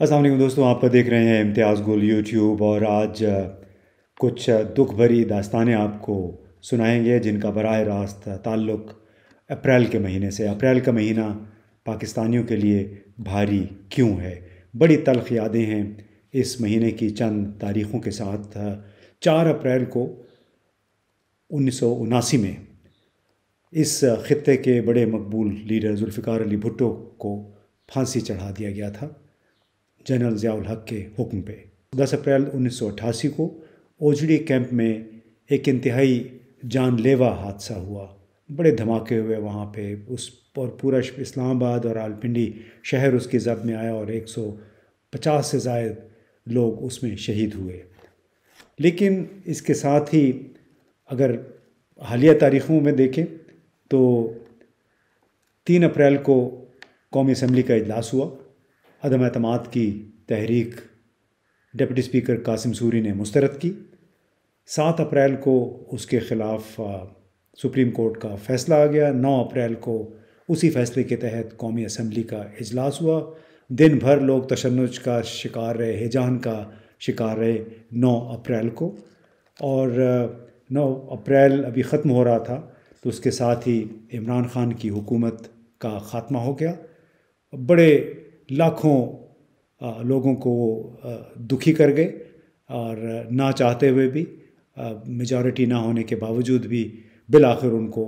السلام علیکم دوستوں، آپ دیکھ رہے ہیں امتیاز گل یوٹیوب، اور آج کچھ دکھ بھری داستانیں آپ کو سنائیں گے جن کا براہ راست تعلق اپریل کے مہینے سے۔ اپریل کا مہینہ پاکستانیوں کے لیے بھاری کیوں ہے؟ بڑی تلخ یادیں ہیں اس مہینے کی چند تاریخوں کے ساتھ۔ 4 اپریل کو 1979 میں اس خطے کے بڑے مقبول لیڈر ذوالفقار علی بھٹو کو پھانسی چڑھا دیا گیا تھا جنرل ضیاء الحق کے حکم پہ۔ 10 اپریل 1988 کو اوجڑی کیمپ میں ایک انتہائی جان لیوا حادثہ ہوا۔ بڑے دھماکے ہوئے وہاں پہ، اور پورا اسلام آباد اور راولپنڈی شہر اس کی زد میں آیا، اور 150 سے زائد لوگ اس میں شہید ہوئے۔ لیکن اس کے ساتھ ہی اگر حالیہ تاریخوں میں دیکھیں تو 3 اپریل کو قومی اسمبلی کا اجلاس ہوا۔ عدم اعتماد کی تحریک ڈپٹی اسپیکر قاسم سوری نے مسترد کی۔ 7 اپریل کو اس کے خلاف سپریم کورٹ کا فیصلہ آ گیا۔ 9 اپریل کو اسی فیصلے کے تحت قومی اسمبلی کا اجلاس ہوا۔ دن بھر لوگ تشنج کا شکار رہے، ہیجان کا شکار رہے 9 اپریل کو، اور 9 اپریل ابھی ختم ہو رہا تھا تو اس کے ساتھ ہی عمران خان کی حکومت کا خاتمہ ہو گیا۔ بڑے لاکھوں لوگوں کو وہ دکھی کر گئے، اور نہ چاہتے ہوئے بھی، میجارٹی نہ ہونے کے باوجود بھی بالآخر ان کو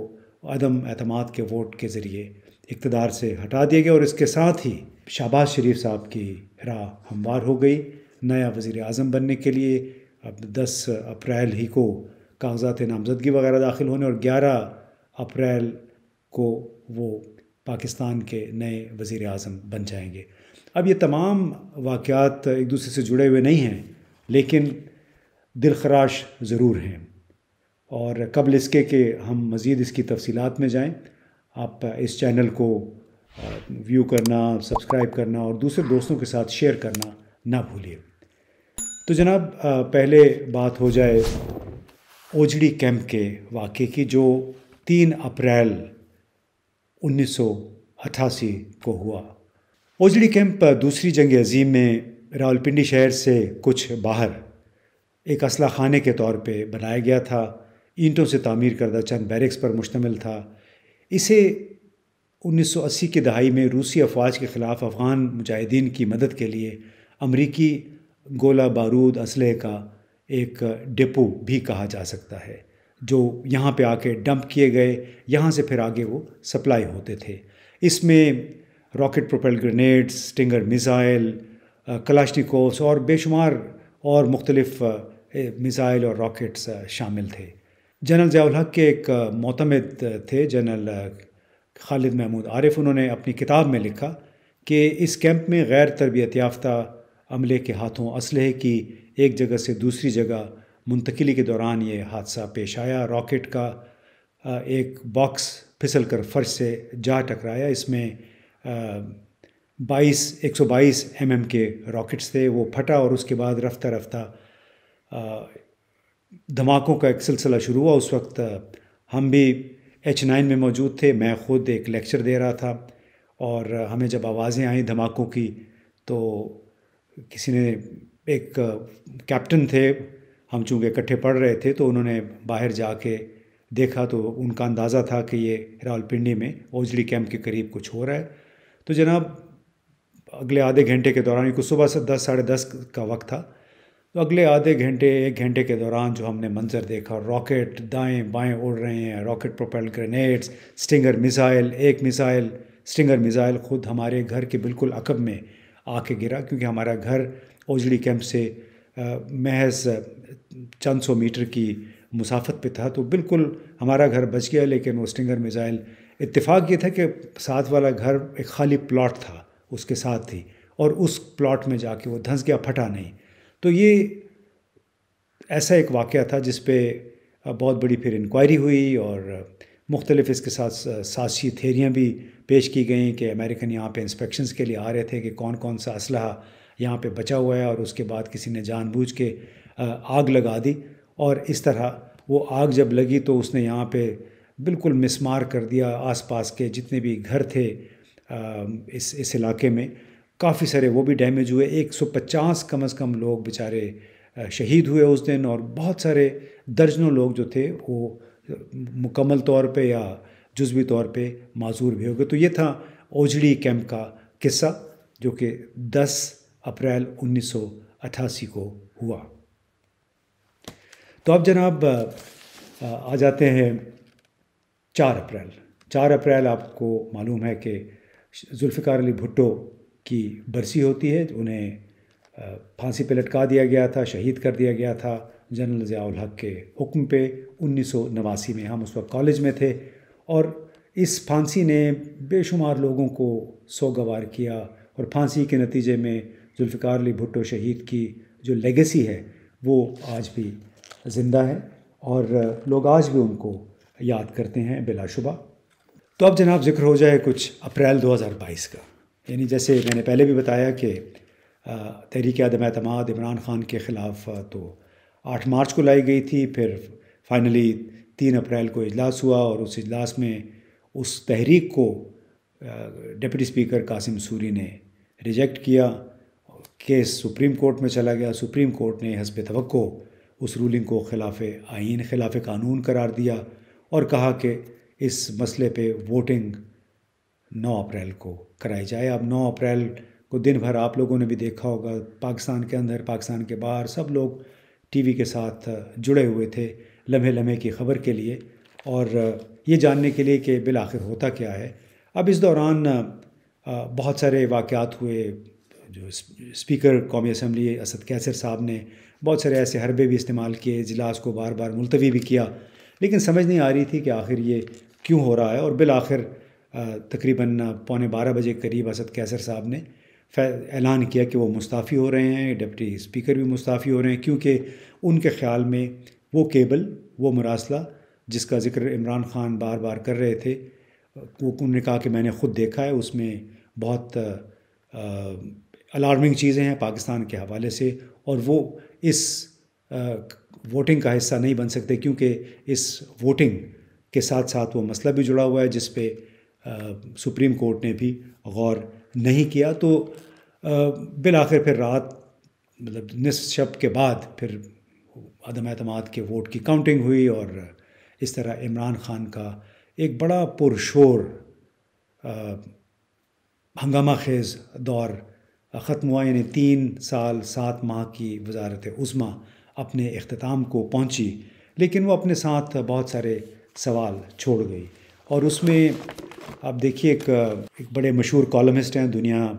عدم اعتماد کے ووٹ کے ذریعے اقتدار سے ہٹا دیا گیا، اور اس کے ساتھ ہی شہباز شریف صاحب کی راہ ہموار ہو گئی نیا وزیر اعظم بننے کے لیے۔ اب 10 اپریل ہی کو کاغذات نامزدگی وغیرہ داخل ہونے، اور 11 اپریل کو وہ پاکستان کے نئے وزیر اعظم بن جائیں گے۔ اب یہ تمام واقعات ایک دوسرے سے جڑے ہوئے نہیں ہیں، لیکن دلخراش ضرور ہیں، اور قبل اس کے کہ ہم مزید اس کی تفصیلات میں جائیں، آپ اس چینل کو ویو کرنا، سبسکرائب کرنا اور دوسرے دوستوں کے ساتھ شیئر کرنا نہ بھولیے۔ تو جناب، پہلے بات ہو جائے اوجڑی کیمپ کے واقعے کی، جو 3 اپریل 1988 کو ہوا۔ اوجڑی کیمپ دوسری جنگ عظیم میں راولپنڈی شہر سے کچھ باہر ایک اسلحہ خانے کے طور پہ بنایا گیا تھا۔ اینٹوں سے تعمیر کردہ چند بیرکس پر مشتمل تھا۔ اسے 1980 کی دہائی میں روسی افواج کے خلاف افغان مجاہدین کی مدد کے لیے امریکی گولہ بارود اسلحے کا ایک ڈپو بھی کہا جا سکتا ہے، جو یہاں پہ آ کے ڈمپ کیے گئے، یہاں سے پھر آگے وہ سپلائی ہوتے تھے۔ اس میں راکٹ پروپیل گرینیڈز، اسٹنگر میزائل، کلاشنیکوفز اور بے شمار اور مختلف میزائل اور راکٹس شامل تھے۔ جنرل ضیاء الحق کے ایک معتمد تھے، جنرل خالد محمود عارف، انہوں نے اپنی کتاب میں لکھا کہ اس کیمپ میں غیر تربیت یافتہ عملے کے ہاتھوں اسلحے کی ایک جگہ سے دوسری جگہ منتقلی کے دوران یہ حادثہ پیش آیا۔ راکٹ کا ایک باکس پھسل کر فرش سے جا ٹکرایا۔ اس میں 122 mm کے راکٹس تھے، وہ پھٹا، اور اس کے بعد رفتہ رفتہ دھماکوں کا ایک سلسلہ شروع ہوا۔ اس وقت ہم بھی H9 میں موجود تھے، میں خود ایک لیکچر دے رہا تھا، اور ہمیں جب آوازیں آئیں دھماکوں کی تو کسی نے، ایک کیپٹن تھے، ہم چونکہ اکٹھے پڑھ رہے تھے تو انہوں نے باہر جا کے دیکھا تو ان کا اندازہ تھا کہ یہ راولپنڈی میں اوجڑی کیمپ کے قریب کچھ ہو رہا ہے۔ تو جناب، اگلے آدھے گھنٹے کے دوران، کچھ صبح سے 10 ساڑھے 10 کا وقت تھا، تو اگلے آدھے گھنٹے 1 گھنٹے کے دوران جو ہم نے منظر دیکھا، راکٹ دائیں بائیں اڑ رہے ہیں، راکٹ پروپیل گرینیڈز، اسٹنگر میزائل، ایک میزائل اسٹنگر میزائل خود ہمارے گھر کے بالکل عقب میں آ کے گرا، کیونکہ ہمارا گھر اوجڑی کیمپ سے محض چند سو میٹر کی مسافت پہ تھا، تو بالکل ہمارا گھر بچ گیا، لیکن وہ اسٹنگر میزائل، اتفاق یہ تھا کہ ساتھ والا گھر ایک خالی پلاٹ تھا اس کے ساتھ ہی، اور اس پلاٹ میں جا کے وہ دھنس گیا، پھٹا نہیں۔ تو یہ ایسا ایک واقعہ تھا جس پہ بہت بڑی پھر انکوائری ہوئی، اور مختلف اس کے ساتھ سازشی تھیریاں بھی پیش کی گئیں کہ امریکن یہاں پہ انسپیکشنز کے لیے آ رہے تھے کہ کون کون سا اسلحہ یہاں پہ بچا ہوا ہے، اور اس کے بعد کسی نے جان بوجھ کے آگ لگا دی، اور اس طرح وہ آگ جب لگی تو اس نے یہاں پہ بالکل مسمار کر دیا آس پاس کے جتنے بھی گھر تھے اس علاقے میں، کافی سارے وہ بھی ڈیمیج ہوئے، 150 کم از کم لوگ بیچارے شہید ہوئے اس دن، اور بہت سارے درجنوں لوگ جو تھے وہ مکمل طور پہ یا جزوی طور پہ معذور بھی ہو گئے۔ تو یہ تھا اوجھڑی کیمپ کا قصہ جو کہ 10 اپریل 1988 کو ہوا۔ تو اب جناب آ جاتے ہیں 4 اپریل۔ 4 اپریل آپ کو معلوم ہے کہ ذوالفقار علی بھٹو کی برسی ہوتی ہے، انہیں پھانسی پہ لٹکا دیا گیا تھا، شہید کر دیا گیا تھا جنرل ضیاء الحق کے حکم پہ 1989 میں۔ ہم اس وقت کالج میں تھے، اور اس پھانسی نے بے شمار لوگوں کو سوگوار کیا، اور پھانسی کے نتیجے میں ذوالفقار علی بھٹو شہید کی جو لیگیسی ہے وہ آج بھی زندہ ہے، اور لوگ آج بھی ان کو یاد کرتے ہیں بلا شبہ۔ تو اب جناب ذکر ہو جائے کچھ اپریل 2022 کا، یعنی جیسے میں نے پہلے بھی بتایا کہ تحریک عدم اعتماد عمران خان کے خلاف تو 8 مارچ کو لائی گئی تھی، پھر فائنلی 3 اپریل کو اجلاس ہوا، اور اس اجلاس میں اس تحریک کو ڈپٹی اسپیکر قاسم سوری نے ریجیکٹ کیا۔ کیس سپریم کورٹ میں چلا گیا، سپریم کورٹ نے حسب توقع اس رولنگ کو خلاف آئین، خلاف قانون قرار دیا، اور کہا کہ اس مسئلے پہ ووٹنگ 9 اپریل کو کرائی جائے۔ اب 9 اپریل کو دن بھر آپ لوگوں نے بھی دیکھا ہوگا، پاکستان کے اندر، پاکستان کے باہر، سب لوگ ٹی وی کے ساتھ جڑے ہوئے تھے لمحے لمحے کی خبر کے لیے، اور یہ جاننے کے لیے کہ بالآخر ہوتا کیا ہے۔ اب اس دوران بہت سارے واقعات ہوئے، جو اسپیکر قومی اسمبلی اسد کیسر صاحب نے بہت سارے ایسے حربے بھی استعمال کیے، اجلاس کو بار بار ملتوی بھی کیا، لیکن سمجھ نہیں آ رہی تھی کہ آخر یہ کیوں ہو رہا ہے۔ اور بالآخر تقریباً 11:15 بجے قریب اسد کیسر صاحب نے اعلان کیا کہ وہ مستعفی ہو رہے ہیں، ڈپٹی اسپیکر بھی مستعفی ہو رہے ہیں، کیونکہ ان کے خیال میں وہ کیبل، وہ مراسلہ جس کا ذکر عمران خان بار بار کر رہے تھے، وہ انہوں نے کہا کہ میں نے خود دیکھا ہے، اس میں بہت الارمنگ چیزیں ہیں پاکستان کے حوالے سے، اور وہ اس ووٹنگ کا حصہ نہیں بن سکتے، کیونکہ اس ووٹنگ کے ساتھ ساتھ وہ مسئلہ بھی جڑا ہوا ہے جس پہ سپریم کورٹ نے بھی غور نہیں کیا۔ تو بالآخر پھر رات، مطلب نصف شب کے بعد پھر عدم اعتماد کے ووٹ کی کاؤنٹنگ ہوئی، اور اس طرح عمران خان کا ایک بڑا پرشور ہنگامہ خیز دور ختم ہوا، یعنی 3 سال 7 ماہ کی وزارت عظمیٰ اپنے اختتام کو پہنچی، لیکن وہ اپنے ساتھ بہت سارے سوال چھوڑ گئی۔ اور اس میں آپ دیکھیے ایک بڑے مشہور کالمسٹ ہیں، دنیا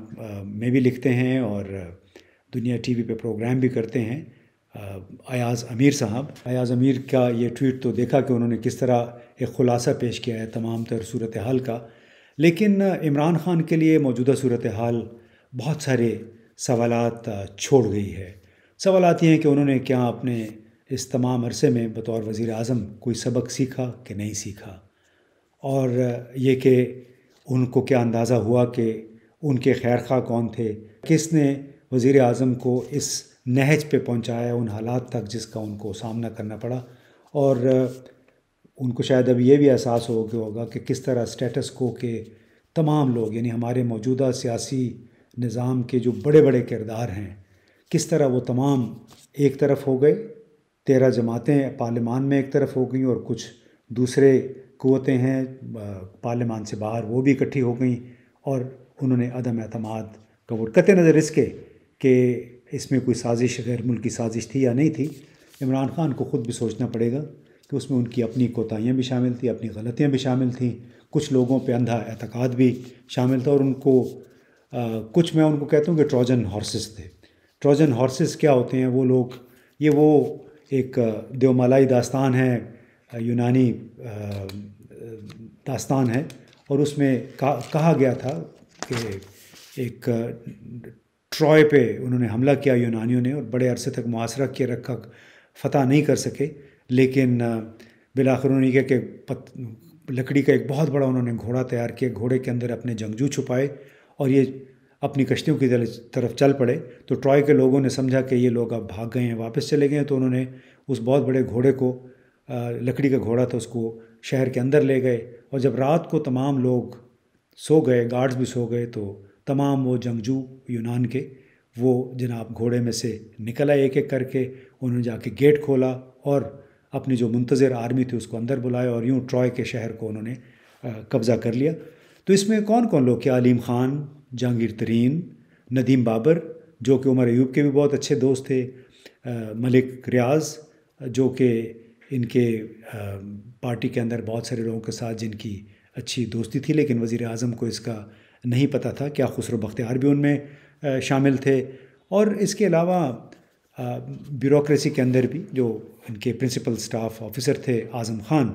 میں بھی لکھتے ہیں اور دنیا ٹی وی پہ پروگرام بھی کرتے ہیں، ایاز امیر صاحب۔ ایاز امیر کا یہ ٹویٹ تو دیکھا کہ انہوں نے کس طرح ایک خلاصہ پیش کیا ہے تمام تر صورتحال کا، لیکن عمران خان کے لیے موجودہ صورتحال بہت سارے سوالات چھوڑ گئی ہے۔ سوالات یہ ہیں کہ انہوں نے کیا اپنے اس تمام عرصے میں بطور وزیر اعظم کوئی سبق سیکھا کہ نہیں سیکھا، اور یہ کہ ان کو کیا اندازہ ہوا کہ ان کے خیر خواہ کون تھے، کس نے وزیر اعظم کو اس نہج پہ پہنچایا ان حالات تک جس کا ان کو سامنا کرنا پڑا، اور ان کو شاید اب یہ بھی احساس ہوگا کہ کس طرح اسٹیٹس کو کے تمام لوگ، یعنی ہمارے موجودہ سیاسی نظام کے جو بڑے بڑے کردار ہیں، کس طرح وہ تمام ایک طرف ہو گئے، 13 جماعتیں پارلیمان میں ایک طرف ہو گئیں، اور کچھ دوسرے قوتیں ہیں پارلیمان سے باہر وہ بھی اکٹھی ہو گئیں، اور انہوں نے عدم اعتماد کا ووٹ، قطع نظر اس کے کہ اس میں کوئی سازش، غیر ملکی سازش تھی یا نہیں تھی۔ عمران خان کو خود بھی سوچنا پڑے گا کہ اس میں ان کی اپنی کوتاہیاں بھی شامل تھیں، اپنی غلطیاں بھی شامل تھیں، کچھ لوگوں پہ اندھا اعتقاد بھی شامل تھا، اور ان کو کچھ، میں ان کو کہتا ہوں کہ ٹروجن ہارسز تھے۔ ٹروجن ہارسز کیا ہوتے ہیں؟ وہ لوگ، یہ وہ ایک دیومالائی داستان ہے، یونانی داستان ہے، اور اس میں کہا گیا تھا کہ ایک ٹرائے پہ انہوں نے حملہ کیا یونانیوں نے، اور بڑے عرصے تک محاصرہ کیے رکھا، فتح نہیں کر سکے، لیکن بالآخر انہوں نے کیا کہ لکڑی کا ایک بہت بڑا انہوں نے گھوڑا تیار کیا، گھوڑے کے اندر اپنے جنگجو چھپائے، اور یہ اپنی کشتیوں کی طرف چل پڑے۔ تو ٹرائے کے لوگوں نے سمجھا کہ یہ لوگ اب بھاگ گئے ہیں، واپس چلے گئے ہیں، تو انہوں نے اس بہت بڑے گھوڑے کو، لکڑی کا گھوڑا تھا، اس کو شہر کے اندر لے گئے، اور جب رات کو تمام لوگ سو گئے، گارڈز بھی سو گئے، تو تمام وہ جنگجو یونان کے وہ جناب گھوڑے میں سے نکل آئے ایک ایک کر کے. انہوں نے جا کے گیٹ کھولا اور اپنی جو منتظر آرمی تھی اس کو اندر بلایا اور یوں ٹرائے کے شہر کو انہوں نے قبضہ کر لیا. تو اس میں کون کون لوگ کیا؟ علیم خان، جہانگیر ترین، ندیم بابر جو کہ عمر ایوب کے بھی بہت اچھے دوست تھے، ملک ریاض جو کہ ان کے پارٹی کے اندر بہت سارے لوگوں کے ساتھ جن کی اچھی دوستی تھی، لیکن وزیر اعظم کو اس کا نہیں پتہ تھا. کیا خسرو بختیار بھی ان میں شامل تھے. اور اس کے علاوہ بیوروکریسی کے اندر بھی جو ان کے پرنسپل سٹاف آفیسر تھے اعظم خان،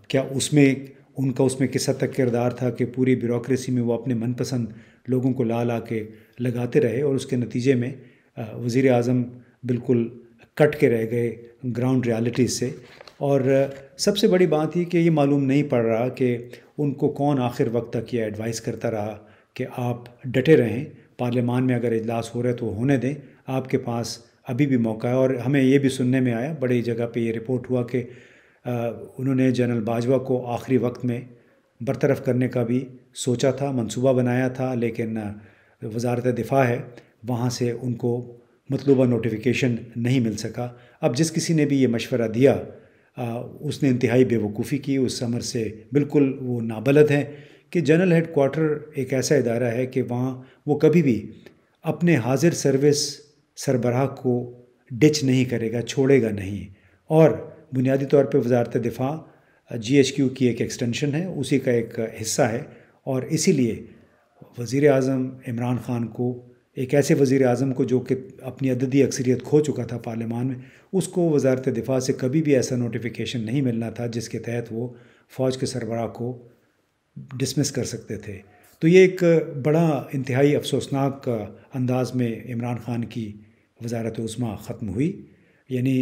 کیا اس میں ان کا اس میں کس حد تک کردار تھا کہ پوری بیوروکریسی میں وہ اپنے من پسند لوگوں کو لا کے لگاتے رہے اور اس کے نتیجے میں وزیر اعظم بالکل کٹ کے رہ گئے گراؤنڈ ریالٹیز سے. اور سب سے بڑی بات یہ کہ یہ معلوم نہیں پڑ رہا کہ ان کو کون آخر وقت تک یہ ایڈوائز کرتا رہا کہ آپ ڈٹے رہیں، پارلیمان میں اگر اجلاس ہو رہے تو ہونے دیں، آپ کے پاس ابھی بھی موقع ہے. اور ہمیں یہ بھی سننے میں آیا، بڑی جگہ پہ یہ رپورٹ ہوا کہ انہوں نے جنرل باجوہ کو آخری وقت میں برطرف کرنے کا بھی سوچا تھا، منصوبہ بنایا تھا، لیکن وزارت دفاع ہے وہاں سے ان کو مطلوبہ نوٹیفیکیشن نہیں مل سکا. اب جس کسی نے بھی یہ مشورہ دیا اس نے انتہائی بے وقوفی کی، اس عمر سے بالکل وہ نابلد ہیں کہ جنرل ہیڈ کوارٹر ایک ایسا ادارہ ہے کہ وہاں وہ کبھی بھی اپنے حاضر سروس سربراہ کو ڈچ نہیں کرے گا، چھوڑے گا نہیں. اور بنیادی طور پہ وزارت دفاع جی ایچ کیو کی ایک ایکسٹینشن ہے، اسی کا ایک حصہ ہے. اور اسی لیے وزیر اعظم عمران خان کو، ایک ایسے وزیر اعظم کو جو کہ اپنی عددی اکثریت کھو چکا تھا پارلیمان میں، اس کو وزارت دفاع سے کبھی بھی ایسا نوٹیفیکیشن نہیں ملنا تھا جس کے تحت وہ فوج کے سربراہ کو ڈسمس کر سکتے تھے. تو یہ ایک بڑا انتہائی افسوسناک انداز میں عمران خان کی وزارت عظمیٰ ختم ہوئی. یعنی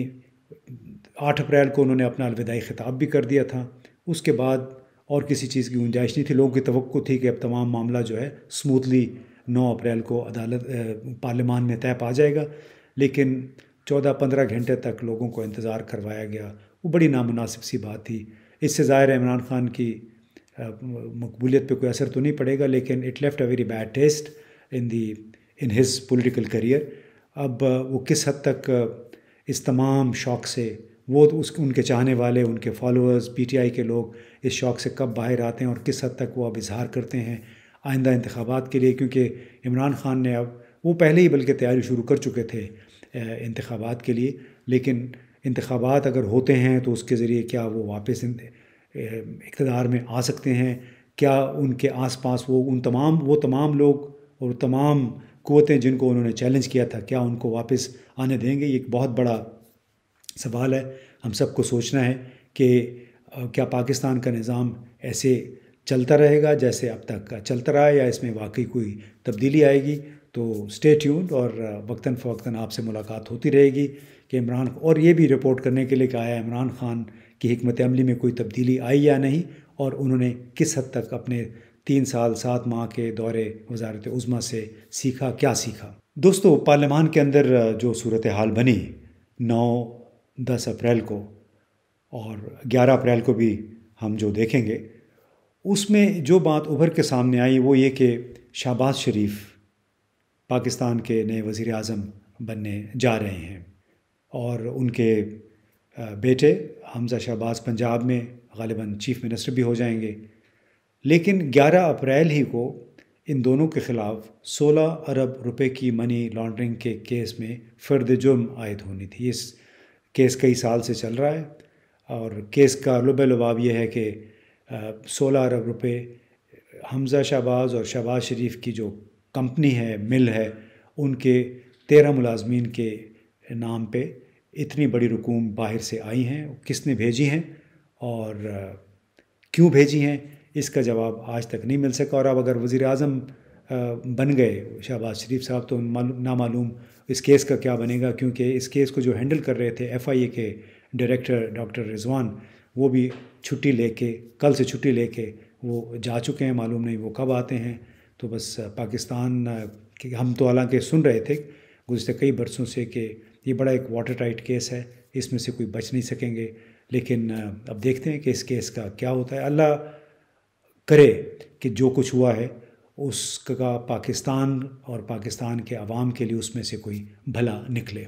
8 اپریل کو انہوں نے اپنا الوداعی خطاب بھی کر دیا تھا، اس کے بعد اور کسی چیز کی گنجائش نہیں تھی. لوگوں کی توقع تھی کہ اب تمام معاملہ جو ہے سموتھلی 9 اپریل کو پارلیمان میں طے پا جائے گا، لیکن 14-15 گھنٹے تک لوگوں کو انتظار کروایا گیا. وہ بڑی نامناسب سی بات تھی. اس سے ظاہر ہے عمران خان کی مقبولیت پہ کوئی اثر تو نہیں پڑے گا، لیکن it left a very bad taste in his political career. اب وہ کس حد تک اس تمام شوق سے ان کے چاہنے والے، ان کے فالوورز، پی ٹی آئی کے لوگ اس شوق سے کب باہر آتے ہیں اور کس حد تک وہ اب اظہار کرتے ہیں آئندہ انتخابات کے لیے. کیونکہ عمران خان نے وہ پہلے ہی بلکہ تیاری شروع کر چکے تھے انتخابات کے لیے، لیکن انتخابات اگر ہوتے ہیں تو اس کے ذریعے کیا وہ واپس اقتدار میں آ سکتے ہیں؟ کیا ان کے آس پاس وہ تمام لوگ اور تمام قوتیں جن کو انہوں نے چیلنج کیا تھا، کیا ان کو واپس آنے دیں گے؟ یہ ایک بہت بڑا سوال ہے. ہم سب کو سوچنا ہے کہ کیا پاکستان کا نظام ایسے چلتا رہے گا جیسے اب تک چلتا رہا ہے، یا اس میں واقعی کوئی تبدیلی آئے گی؟ تو اسٹے ٹیونڈ، اور وقتاً فوقتاً آپ سے ملاقات ہوتی رہے گی کہ اور یہ بھی رپورٹ کرنے کے لیے کہ آیا عمران خان کی حکمت عملی میں کوئی تبدیلی آئی یا نہیں، اور انہوں نے کس حد تک اپنے 3 سال 7 ماہ کے دورے وزارت عظمیٰ سے سیکھا، کیا سیکھا. دوستو، پارلیمان کے اندر جو صورتحال بنی 9-10 اپریل کو اور 11 اپریل کو بھی ہم جو دیکھیں گے، اس میں جو بات ابھر کے سامنے آئی وہ یہ کہ شہباز شریف پاکستان کے نئے وزیر اعظم بننے جا رہے ہیں، اور ان کے بیٹے حمزہ شہباز پنجاب میں غالباً چیف منسٹر بھی ہو جائیں گے. لیکن 11 اپریل ہی کو ان دونوں کے خلاف 16 ارب روپے کی منی لانڈرنگ کے کیس میں فرد جرم عائد ہونی تھی. اس کیس کئی سال سے چل رہا ہے، اور کیس کا لب لباب یہ ہے کہ 16 ارب روپے حمزہ شہباز اور شہباز شریف کی جو کمپنی ہے، مل ہے، ان کے 13 ملازمین کے نام پہ اتنی بڑی رقوم باہر سے آئی ہیں. کس نے بھیجی ہیں اور کیوں بھیجی ہیں، اس کا جواب آج تک نہیں مل سکا. اور اب اگر وزیر اعظم بن گئے شہباز شریف صاحب تو نامعلوم اس کیس کا کیا بنے گا، کیونکہ اس کیس کو جو ہینڈل کر رہے تھے ایف آئی اے کے ڈائریکٹر ڈاکٹر رضوان، وہ بھی چھٹی لے کے، کل سے چھٹی لے کے وہ جا چکے ہیں. معلوم نہیں وہ کب آتے ہیں. تو بس پاکستان ہم تو حالانکہ سن رہے تھے گزشتہ کئی برسوں سے کہ یہ بڑا ایک واٹر ٹائٹ کیس ہے، اس میں سے کوئی بچ نہیں سکیں گے. لیکن اب دیکھتے ہیں کہ اس کیس کا کیا ہوتا ہے. اللہ کرے کہ جو کچھ ہوا ہے اس کا پاکستان اور پاکستان کے عوام کے لیے اس میں سے کوئی بھلا نکلے۔